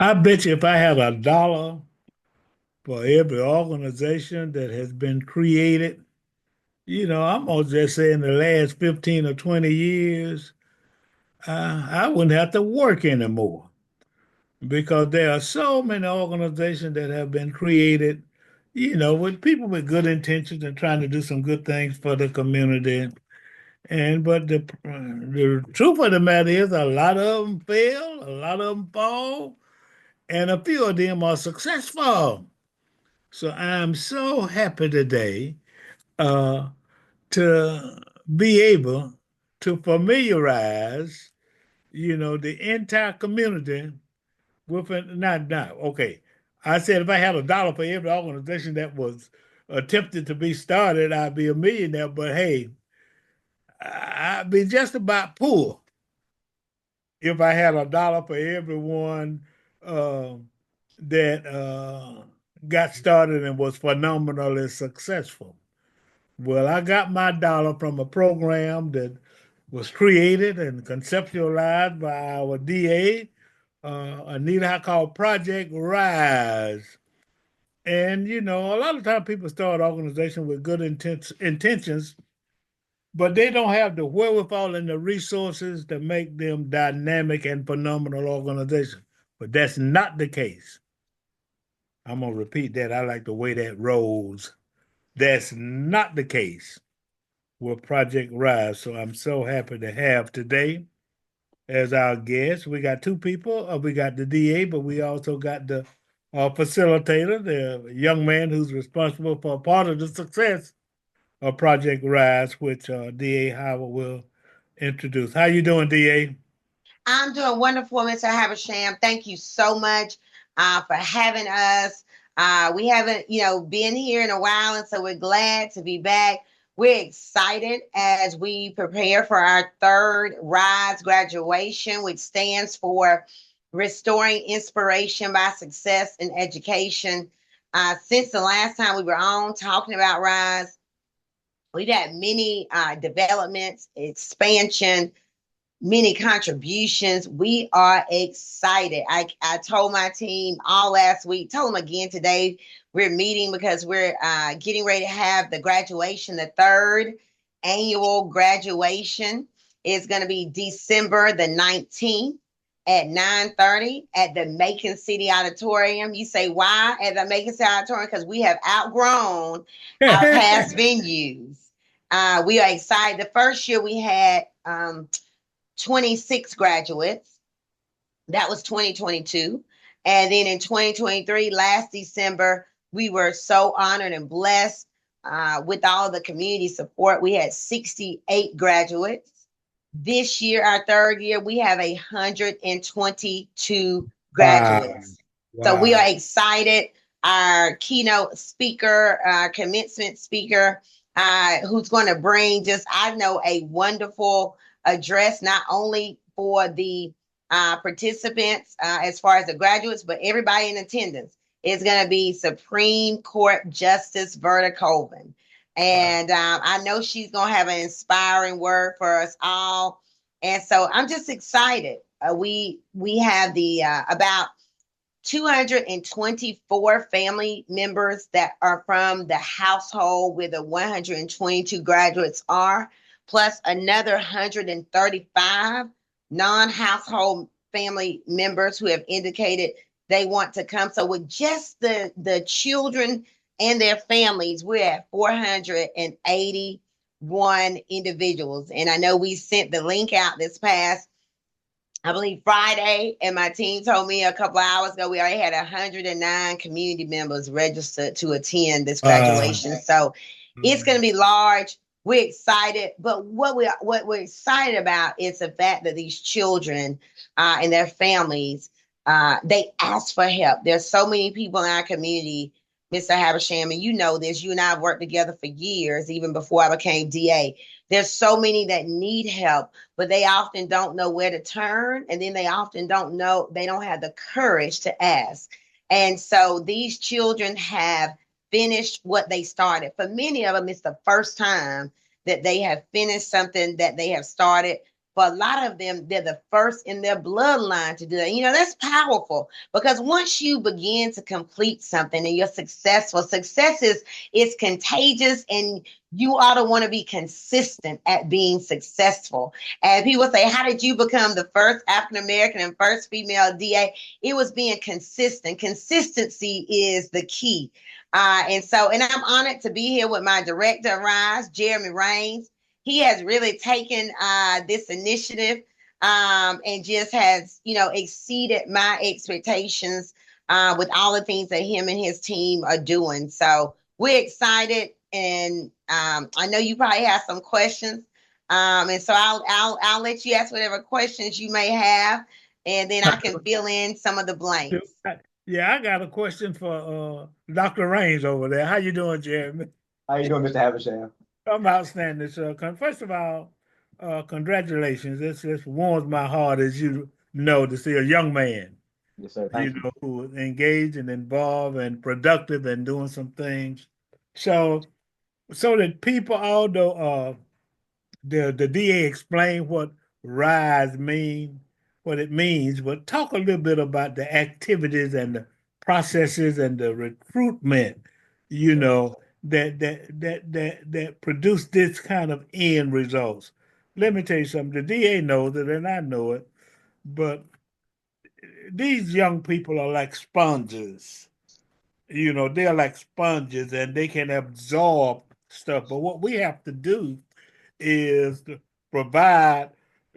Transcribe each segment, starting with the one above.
I bet you if I had a dollar for every organization that has been created, I'm gonna just say in the last 15 or 20 years, I wouldn't have to work anymore because there are so many organizations that have been created, with people with good intentions and trying to do some good things for the community. And but the truth of the matter is, a lot of them fail, a lot of them fall, and a few of them are successful. So I'm so happy today uh, to be able to familiarize, the entire community with it. Not okay. I said if I had a dollar for every organization that was attempted to be started, I'd be a millionaire. But hey, I'd be just about poor if I had a dollar for everyone uh, that got started and was phenomenally successful. Well, I got my dollar from a program that was created and conceptualized by our DA, Anita, called Project Rise. And, a lot of times people start organizations with good intentions, but they don't have the wherewithal and the resources to make them dynamic and phenomenal organizations. But that's not the case. I'm going to repeat that. I like the way that rolls. That's not the case with Project Rise. So I'm so happy to have today as our guest. We got two people. We got the DA, but we also got the facilitator, the young man who's responsible for part of the success of Project Rise, which DA Howard will introduce. How you doing, DA? I'm doing wonderful, Mr. Habersham. Thank you so much for having us. We haven't, been here in a while, and so we're glad to be back. We're excited as we prepare for our third RISE graduation, which stands for Restoring Inspiration by Success in Education. Since the last time we were on talking about RISE, we've had many developments, expansion, many contributions. We are excited. I told my team all last week, told them again today, we're meeting because we're getting ready to have the graduation. The third annual graduation is going to be December the 19th at 9:30 at the Macon City Auditorium. You say, why at the Macon City Auditorium? Because we have outgrown our past venues. We are excited. The first year we had 26 graduates. That was 2022. And then in 2023, last December, we were so honored and blessed with all the community support. We had 68 graduates. This year, our third year, we have 122 Wow. graduates. So we are Wow. excited. Our keynote speaker, our commencement speaker, who's going to bring just, I know, a wonderful address, not only for the participants as far as the graduates, but everybody in attendance is going to be Supreme Court Justice Verda Colvin. Wow. And I know she's going to have an inspiring word for us all. And so I'm just excited. We have the about 224 family members that are from the household where the 122 graduates are, plus another 135 non-household family members who have indicated they want to come. So with just the children and their families, we're at 481 individuals. And I know we sent the link out this past, I believe, Friday, and my team told me a couple of hours ago we already had 109 community members registered to attend this Uh, graduation. So it's going to be large. We're excited, but what we're excited about is the fact that these children and their families, they ask for help. There's so many people in our community, Mr. Habersham, and you know this. You and I have worked together for years, even before I became DA. There's so many that need help, but they often don't know where to turn. And then they often don't know, they don't have the courage to ask. And so these children have finished what they started. For many of them, it's the first time that they have finished something that they have started. for a lot of them, they're the first in their bloodline to do that. That's powerful because once you begin to complete something and you're successful, success is contagious, and you ought to want to be consistent at being successful. And people say, how did you become the first African American and first female DA? It was being consistent. Consistency is the key. And I'm honored to be here with my director of RISE, Jeremy Raines. He has really taken this initiative and just has, exceeded my expectations with all the things that him and his team are doing. So we're excited, and I know you probably have some questions, and so I'll let you ask whatever questions you may have, and then I can fill in some of the blanks. Yeah, I got a question for Dr. Raines over there. How you doing, Jeremy? How you doing, Mr. Havisham? I'm outstanding, sir. First of all, congratulations. This warms my heart, as you know, to see a young man, Yes, sir. Thank you. who is engaged and involved and productive and doing some things. So, so that people, although the DA explained what rise mean, what it means, but talk a little bit about the activities and the processes and the recruitment, you Sure. know, that produce this kind of end results. Let me tell you something. The DA knows it, and I know it, but these young people are like sponges. They're like sponges, and they can absorb stuff. But what we have to do is to provide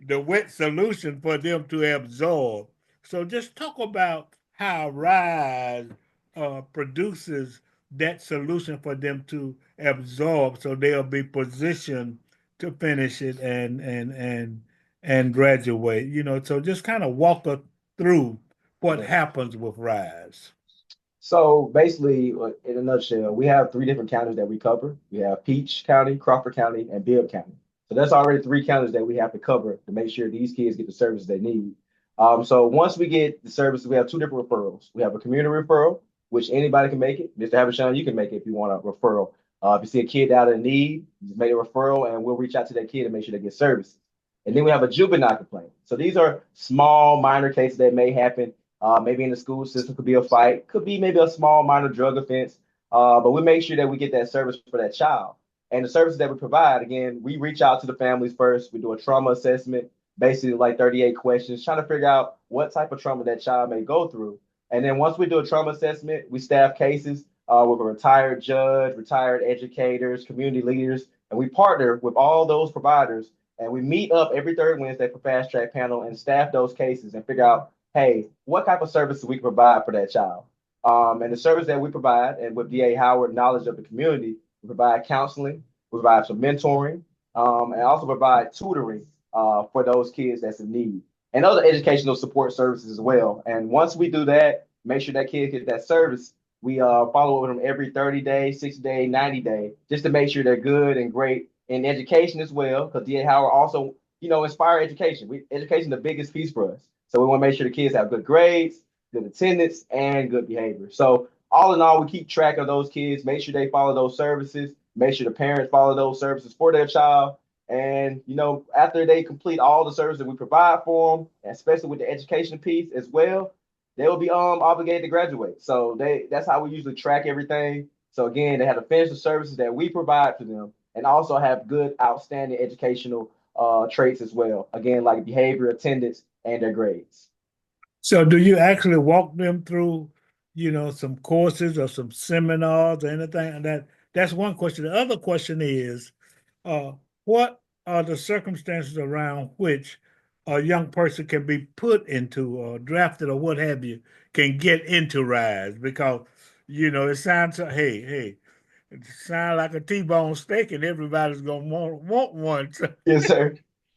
the wet solution for them to absorb. So just talk about how RISE produces that solution for them to absorb, so they'll be positioned to finish it and graduate. So just kind of walk us through what Okay. happens with RISE. So basically, in a nutshell, we have three different counties that we cover. We have Peach County, Crawford County, and Bibb County. So that's already three counties that we have to cover to make sure these kids get the services they need. So once we get the services, we have two different referrals. We have a community referral, which anybody can make it. Mr. Havisham, you can make it if you want a referral. If you see a kid out in need, just make a referral, and we'll reach out to that kid and make sure they get services. And then we have a juvenile complaint. So these are small, minor cases that may happen. Maybe in the school system, could be a fight, could be maybe a small minor drug offense. But we make sure that we get that service for that child. And the services that we provide, again, we reach out to the families first. We do a trauma assessment, basically like 38 questions, trying to figure out what type of trauma that child may go through. And then once we do a trauma assessment, we staff cases with a retired judge, retired educators, community leaders, and we partner with all those providers. And we meet up every third Wednesday for fast track panel and staff those cases and figure out, hey, what type of services we can provide for that child. And the service that we provide, and with DA Howard knowledge of the community, we provide counseling, we provide some mentoring, and also provide tutoring for those kids that's in need, and other educational support services as well. And once we do that, make sure that kid gets that service. We follow up with them every 30 days, 60 days, 90 days, just to make sure they're good and great in education as well. Because DA Howard also, inspire education. Education is the biggest piece for us. So we want to make sure the kids have good grades, good attendance, and good behavior. So all in all, we keep track of those kids, make sure they follow those services, make sure the parents follow those services for their child. And, after they complete all the services that we provide for them, especially with the education piece as well, they will be obligated to graduate. So that's how we usually track everything. So again, they have to finish the services that we provide for them and also have good, outstanding educational traits as well. Again, like behavior, attendance, and their grades. So do you actually walk them through, some courses or some seminars or anything? And that's one question. The other question is, uh, what are the circumstances around which a young person can be put into or drafted or what have you, can get into RISE? Because, it sounds, hey, it sounds like a T-bone steak and everybody's gonna want one. Yes, sir.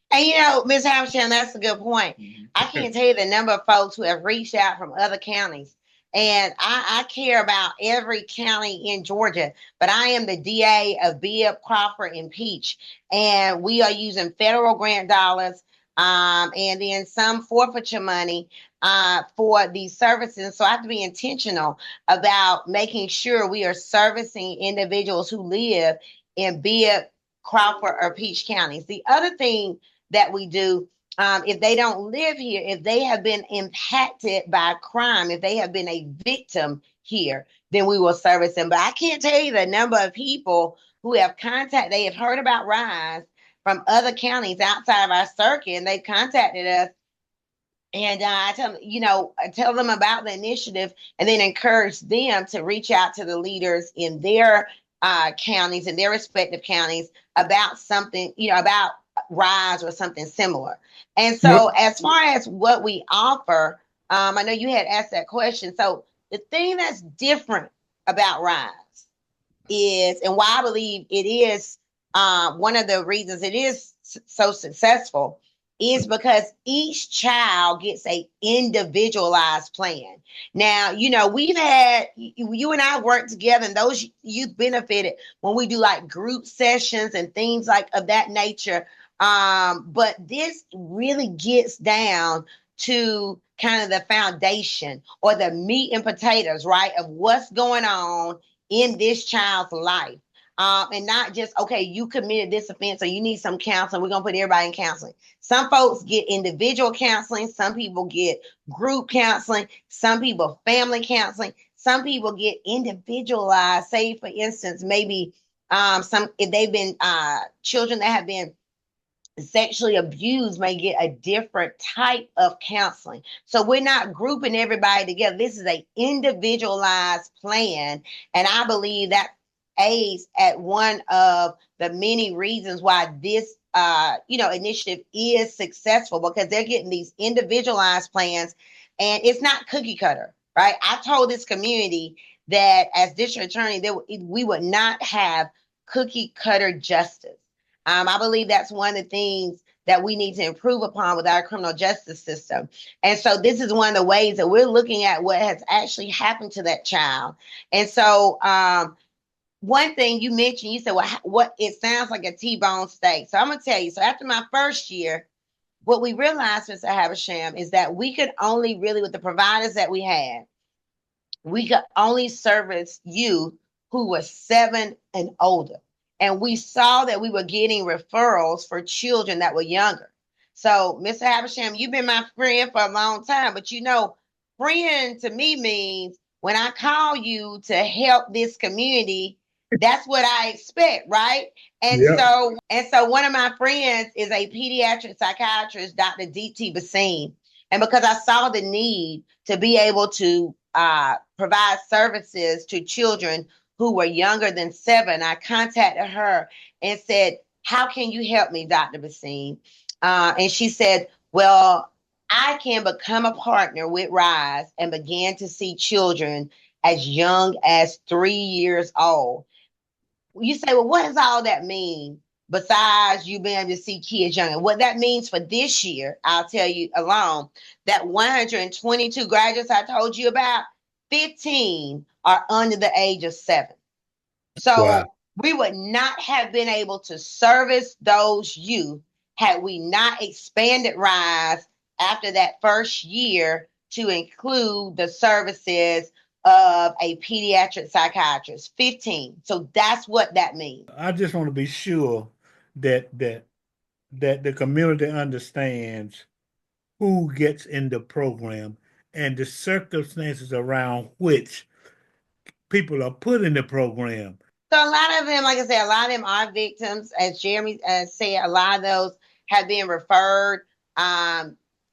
And Ms. Havisham, that's a good point. I can't tell you the number of folks who have reached out from other counties. And I care about every county in Georgia, but I am the DA of Bibb, Crawford, and Peach. And we are using federal grant dollars and then some forfeiture money for these services. So I have to be intentional about making sure we are servicing individuals who live in Bibb, Crawford, or Peach counties. The other thing that we do. If they don't live here, if they have been impacted by crime, if they have been a victim here, then we will service them. But I can't tell you the number of people who have they have heard about RISE from other counties outside of our circuit, and they've contacted us. And I tell them, I tell them about the initiative, and then encourage them to reach out to the leaders in their counties, in their respective counties, about something, about RISE or something similar. And so, as far as what we offer, I know you had asked that question. So, the thing that's different about RISE is, and why I believe it is one of the reasons it is so successful, is because each child gets a individualized plan. Now, we've had, you and I worked together, and those youth benefited when we do like group sessions and things like of that nature. But this really gets down to kind of the foundation or the meat and potatoes, right, of what's going on in this child's life. And not just, okay, you committed this offense, so you need some counseling. We're going to put everybody in counseling. Some folks get individual counseling. Some people get group counseling. Some people family counseling. Some people get individualized. Say, for instance, maybe if they've been children that have been sexually abused may get a different type of counseling. So we're not grouping everybody together. This is an individualized plan. And I believe that aids at one of the many reasons why this initiative is successful, because they're getting these individualized plans, and it's not cookie cutter, right? I told this community that as district attorney, we would not have cookie cutter justice. I believe that's one of the things that we need to improve upon with our criminal justice system. And so this is one of the ways that we're looking at what has actually happened to that child. And so one thing you mentioned, you said, well, what it sounds like a T-bone steak. So I'm going to tell you, so after my first year, what we realized, Mr. Havisham, is that we could only really, with the providers that we had, we could only service youth who were 7 and older. And we saw that we were getting referrals for children that were younger. So, Mr. Havisham, you've been my friend for a long time, but friend to me means when I call you to help this community, that's what I expect, right? And so one of my friends is a pediatric psychiatrist, Dr. D.T. Basine. And because I saw the need to be able to provide services to children who were younger than 7, I contacted her and said, how can you help me, Dr. Basine? And she said, well, I can become a partner with RISE and begin to see children as young as 3 years old. You say, well, what does all that mean besides you being able to see kids younger? What that means for this year, I'll tell you alone, that 122 graduates I told you about, 15 are under the age of 7. So we would not have been able to service those youth had we not expanded RISE after that first year to include the services of a pediatric psychiatrist. 15. So that's what that means. I just want to be sure that the community understands who gets in the program and the circumstances around which people are put in the program. So a lot of them, like I said, a lot of them are victims. As Jeremy said, a lot of those have been referred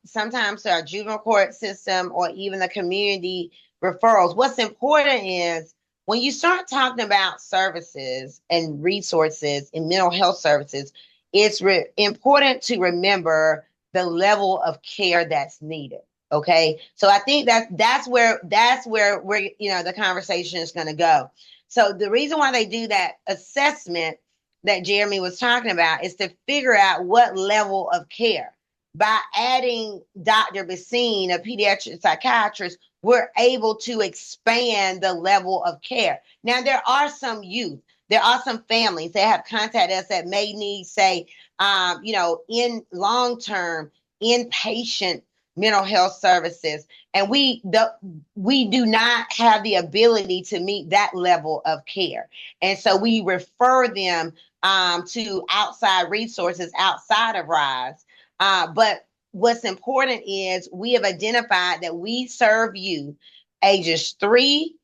sometimes to our juvenile court system or even the community referrals. What's important is when you start talking about services and resources in mental health services, it's important to remember the level of care that's needed. Okay, so I think that's where the conversation is going to go. So the reason why they do that assessment that Jeremy was talking about is to figure out what level of care. By adding Dr. Basine, a pediatric psychiatrist, we're able to expand the level of care. Now, there are some youth, there are some families that have contacted us that may need, say, in long-term, inpatient mental health services, and we do not have the ability to meet that level of care, and so we refer them to outside resources outside of RISE. But what's important is we have identified that we serve you ages 3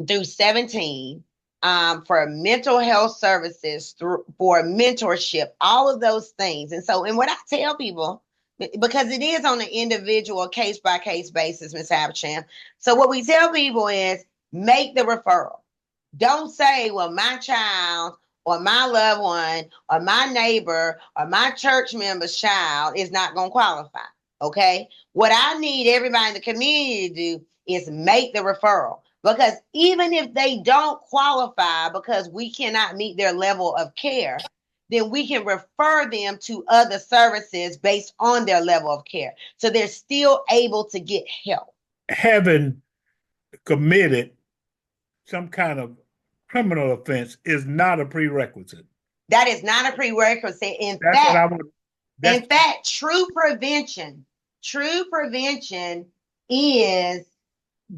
through 17 for mental health services, for mentorship, all of those things. And so, and what I tell people, because it is on an individual case by case basis, Ms. Habersham. So what we tell people is make the referral. Don't say, well, my child or my loved one or my neighbor or my church member's child is not going to qualify. Okay. What I need everybody in the community to do is make the referral. Because even if they don't qualify because we cannot meet their level of care, then we can refer them to other services based on their level of care. So they're still able to get help. Having committed some kind of criminal offense is not a prerequisite. That is not a prerequisite. In fact, true prevention is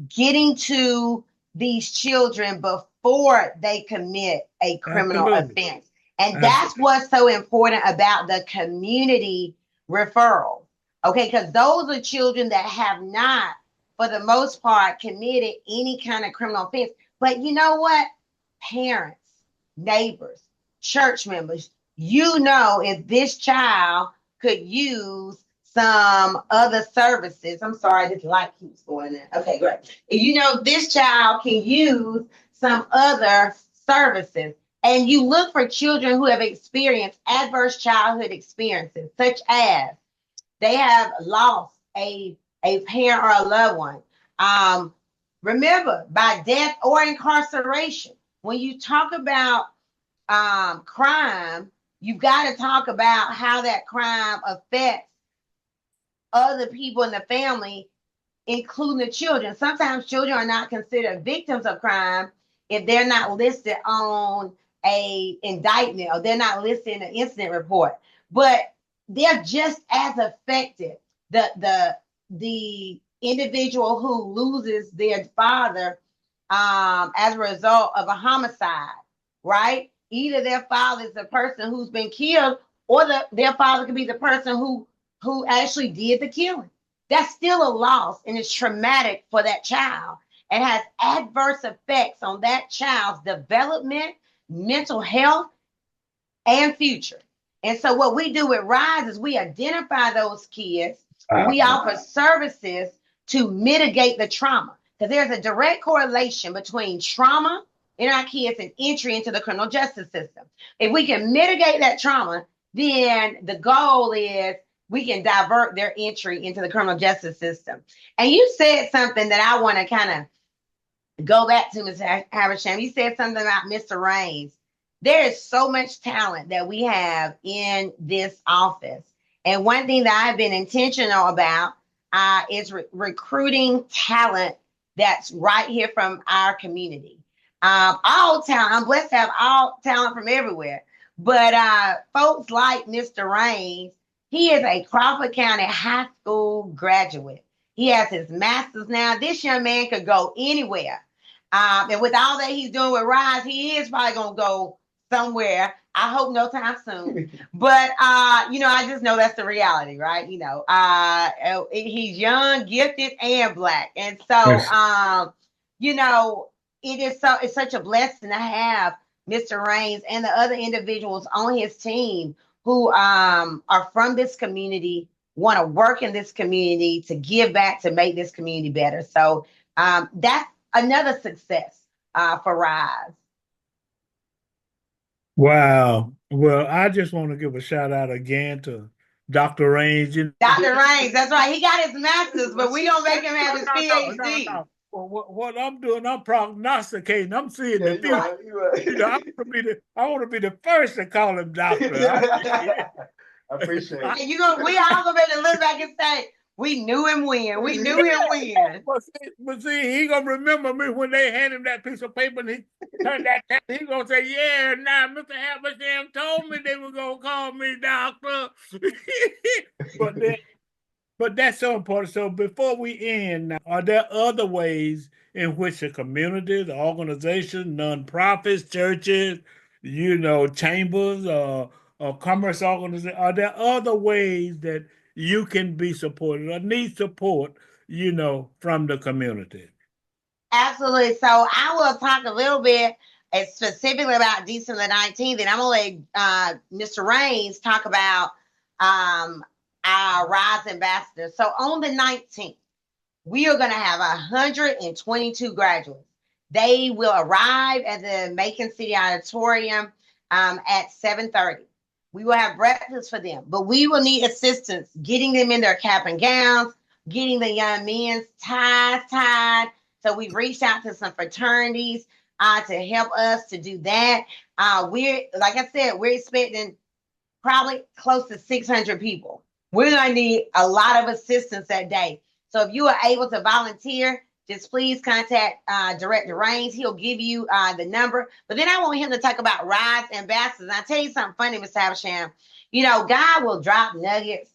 getting to these children before they commit a criminal offense. And that's what's so important about the community referral. Okay, because those are children that have not, for the most part, committed any kind of criminal offense. But you know what? Parents, neighbors, church members, you know, if this child could use some other services. I'm sorry, this light keeps going in. Okay, great. If you know this child can use some other services, and you look for children who have experienced adverse childhood experiences, such as they have lost a parent or a loved one. Remember, by death or incarceration, when you talk about crime, you've got to talk about how that crime affects other people in the family, including the children. Sometimes children are not considered victims of crime if they're not listed on a indictment or they're not listed in an incident report. But they're just as affected. The individual who loses their father as a result of a homicide, right? Either their father is the person who's been killed, or their father could be the person who actually did the killing. That's still a loss, and it's traumatic for that child and has adverse effects on that child's development, mental health, and future. And so what we do with RISE is we identify those kids. We offer services to mitigate the trauma, because there's a direct correlation between trauma in our kids and entry into the criminal justice system. If we can mitigate that trauma, then the goal is we can divert their entry into the criminal justice system. And you said something that I want to kind of go back to, Ms. Habersham. You said something about Mr. Raines. There is so much talent that we have in this office. And one thing that I've been intentional about is recruiting talent that's right here from our community. All talent. I'm blessed to have all talent from everywhere. But folks like Mr. Raines, he is a Crawford County High School graduate. He has his master's now. This young man could go anywhere. And with all that he's doing with RISE, he is probably going to go somewhere. I hope no time soon. But, I just know that's the reality, right? He's young, gifted, and Black. And so, it's such a blessing to have Mr. Raines and the other individuals on his team who are from this community, want to work in this community to give back, to make this community better. So that's another success for RISE. Wow. Well, I just want to give a shout out again to Dr. Raines. Dr. Raines, that's right. He got his master's, but we don't make him have his PhD. No. Well, what I'm doing, I'm prognosticating. I'm seeing the future. I want to be the first to call him doctor. I appreciate it. We all gonna be able to look back and say, we knew him when. We knew him when. But see, he gonna remember me when they hand him that piece of paper and he turned that. He gonna say, "Yeah, now Mr. Habersham told me they were gonna call me doctor." But that's so important. So before we end, are there other ways in which the community, the organization, nonprofits, churches, chambers or commerce organizations? Are there other ways that you can be supported or need support, from the community? Absolutely. So I will talk a little bit specifically about December 19th, and I'm going to let Mr. Rains talk about our Rise Ambassadors. So on the 19th, we are going to have 122 graduates. They will arrive at the Macon City Auditorium at 7:30. We will have breakfast for them, but we will need assistance getting them in their cap and gowns, getting the young men's ties tied. So we've reached out to some fraternities to help us to do that. Like I said, we're expecting probably close to 600 people. We're going to need a lot of assistance that day. So if you are able to volunteer, just please contact Director Rains. He'll give you the number. But then I want him to talk about Rise Ambassadors. I'll tell you something funny, Mr. Havisham. God will drop nuggets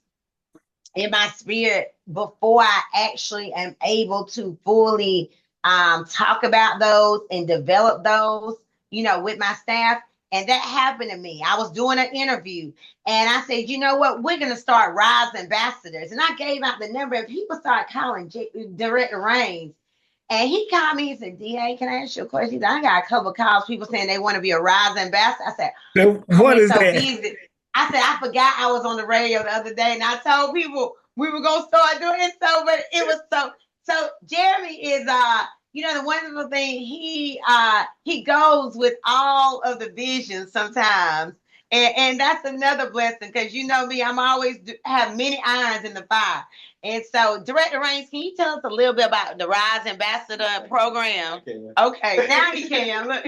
in my spirit before I actually am able to fully talk about those and develop those, with my staff. And that happened to me. I was doing an interview and I said, you know what? We're going to start Rise Ambassadors. And I gave out the number and people started calling Director Rains. And he called me and said, DA, can I ask you a question? I got a couple of calls, people saying they want to be a Rise Ambassador. I said, So I've what been is so that? busy. I said, I forgot I was on the radio the other day and I told people we were going to start doing it. But it was so Jeremy is, the wonderful thing, he goes with all of the visions sometimes. And that's another blessing because you know me, I'm always have many irons in the fire. And so, Director Rains, can you tell us a little bit about the Rise Ambassador program? Okay, now you can. Look.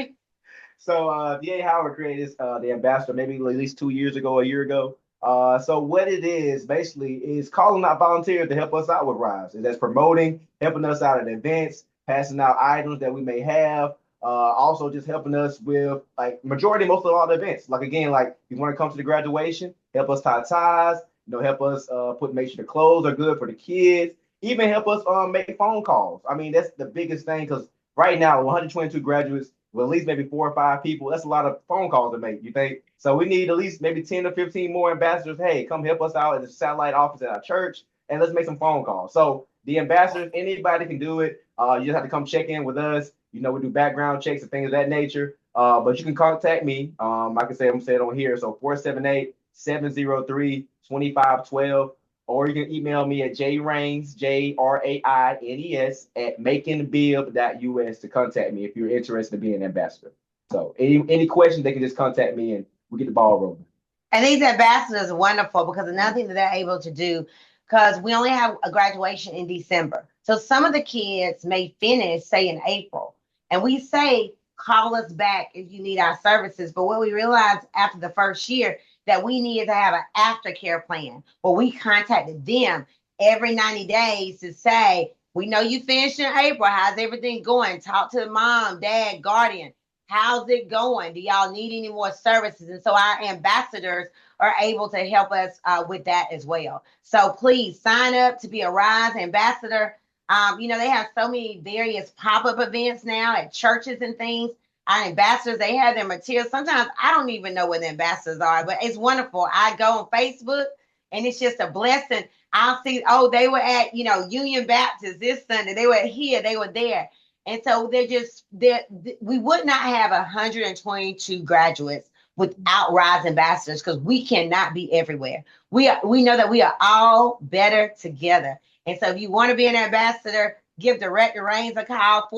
So DA Howard created the ambassador maybe at least 2 years ago, a year ago. So what it is basically is calling out volunteers to help us out with Rise. And that's promoting, helping us out at events, passing out items that we may have. Also just helping us with like most of all the events. Like again, like you want to come to the graduation, help us tie ties, help us make sure the clothes are good for the kids, even help us make phone calls. I mean, that's the biggest thing because right now 122 graduates with at least maybe 4 or 5 people, that's a lot of phone calls to make, you think? So we need at least maybe 10 or 15 more ambassadors. Hey, come help us out at the satellite office at our church and let's make some phone calls. So the ambassadors, anybody can do it. You just have to come check in with us. We do background checks and things of that nature. But you can contact me. Like I said, I'm saying on here. So 478-703-2512. Or you can email me at jrains, JRAINES, at maconbib.us to contact me if you're interested in being an ambassador. So any questions, they can just contact me and we get the ball rolling. And these ambassadors are wonderful because another thing that they're able to do, because we only have a graduation in December. So some of the kids may finish, say, in April. And we say, call us back if you need our services. But what we realized after the first year, that we needed to have an aftercare plan where we contacted them every 90 days to say, we know you finished in April. How's everything going? Talk to the mom, dad, guardian. How's it going? Do y'all need any more services? And so our ambassadors are able to help us with that as well. So please sign up to be a Rise Ambassador. They have so many various pop-up events now at churches and things. Our ambassadors, they have their materials. Sometimes I don't even know where the ambassadors are, but it's wonderful. I go on Facebook and it's just a blessing. I'll see, they were at, Union Baptist this Sunday. They were here, they were there. And so we would not have 122 graduates without Rise Ambassadors because we cannot be everywhere. We know that we are all better together. And so if you want to be an ambassador, give Director Rains a call,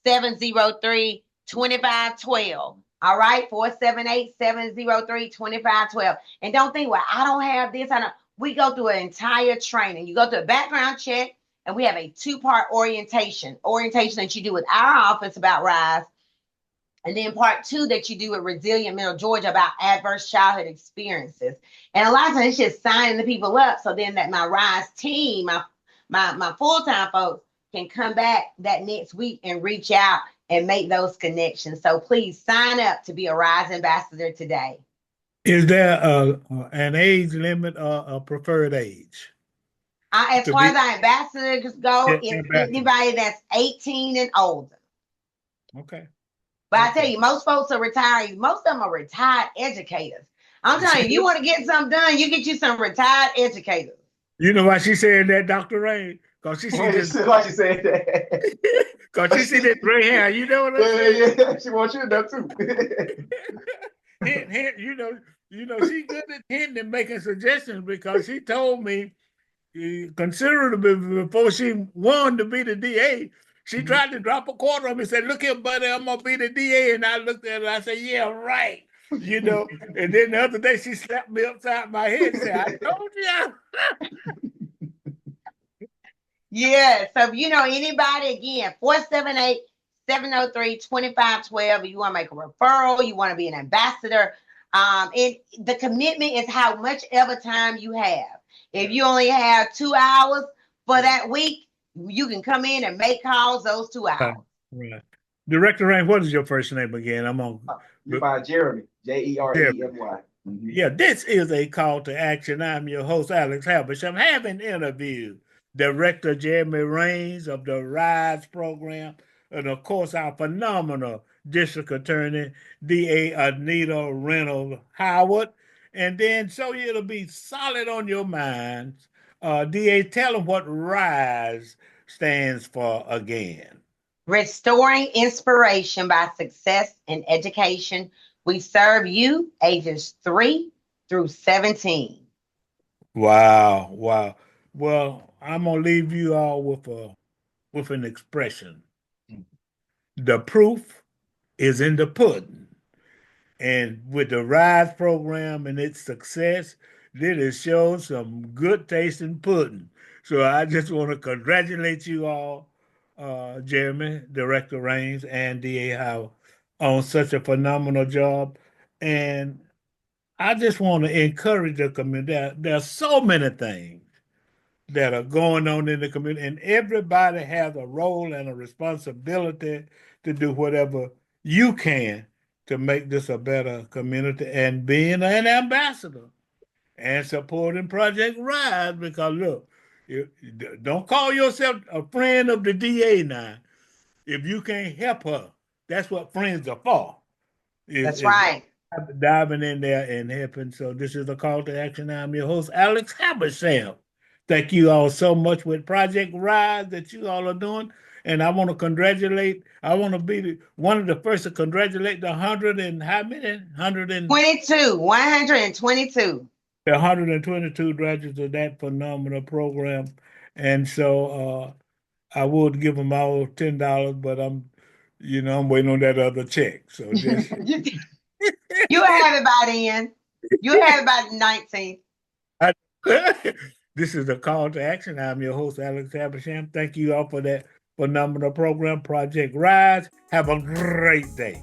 478-703-2512. All right, 478-703-2512. And don't think, well, I don't have this. We go through an entire training. You go through a background check, and we have a 2-part orientation that you do with our office about Rise. And then part 2 that you do with Resilient Middle Georgia about adverse childhood experiences. And a lot of times it's just signing the people up so then that my Rise team, my full-time folks can come back that next week and reach out and make those connections. So please sign up to be a Rise Ambassador today. Is there an age limit or a preferred age? As far as our ambassadors go, it's anybody that's 18 and older. Okay. But I tell you, most folks are retirees. Most of them are retired educators. I'm telling you, if you want to get something done, you get you some retired educators. You know why she said that, Dr. Ray? Because she see this. Why she said that? Because she see this gray hair. You know what I'm saying? Yeah. She wants you to know too. Hint, she good at hinting and making suggestions because she told me considerably before she won to be the DA, she tried to drop a quarter on me and said, "Look here, buddy, I'm gonna be the DA." And I looked at her and I said, "Yeah, right." And then the other day she slapped me upside my head and said, "I told you." Yeah. So if you know anybody, again, 478-703-2512. You want to make a referral, you want to be an ambassador. And the commitment is how much ever time you have. If you only have 2 hours for that week, you can come in and make calls those 2 hours. Right. Director Rain, what is your first name again? I'm on. You find Jeremy, Jeremy. Yeah, this is a call to action. I'm your host, Alex Habersham. I'm having interviewed Director Jeremy Rains of the RISE program, and of course, our phenomenal District Attorney, DA Anita Howard. And then, so it'll be solid on your minds. DA, tell them what RISE stands for again. Restoring Inspiration by Success in Education. We serve you ages 3 through 17. Wow. Well, I'm gonna leave you all with an expression. The proof is in the pudding. And with the RISE program and its success, it has shown some good tasting pudding. So I just want to congratulate you all, Jeremy, Director Rains, and DA Howard, on such a phenomenal job. And I just want to encourage the community. There are so many things that are going on in the community, and everybody has a role and a responsibility to do whatever you can to make this a better community, and being an ambassador and supporting Project RISE. Because look, don't call yourself a friend of the DA now if you can't help her. That's what friends are for. That's right. Diving in there and helping. So this is a call to action. I'm your host, Alex Habersham. Thank you all so much with Project RISE that you all are doing. And I want to be one of the first to congratulate the 100 and how many? 122. 122. The 122 graduates of that phenomenal program. And so I would give them all $10, but I'm waiting on that other check. So just You'll have it by then. You'll have it by the 19th. This is a call to action. I'm your host, Alex Habersham. Thank you all for that phenomenal program, Project RISE. Have a great day.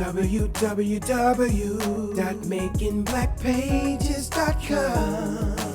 www.makingblackpages.com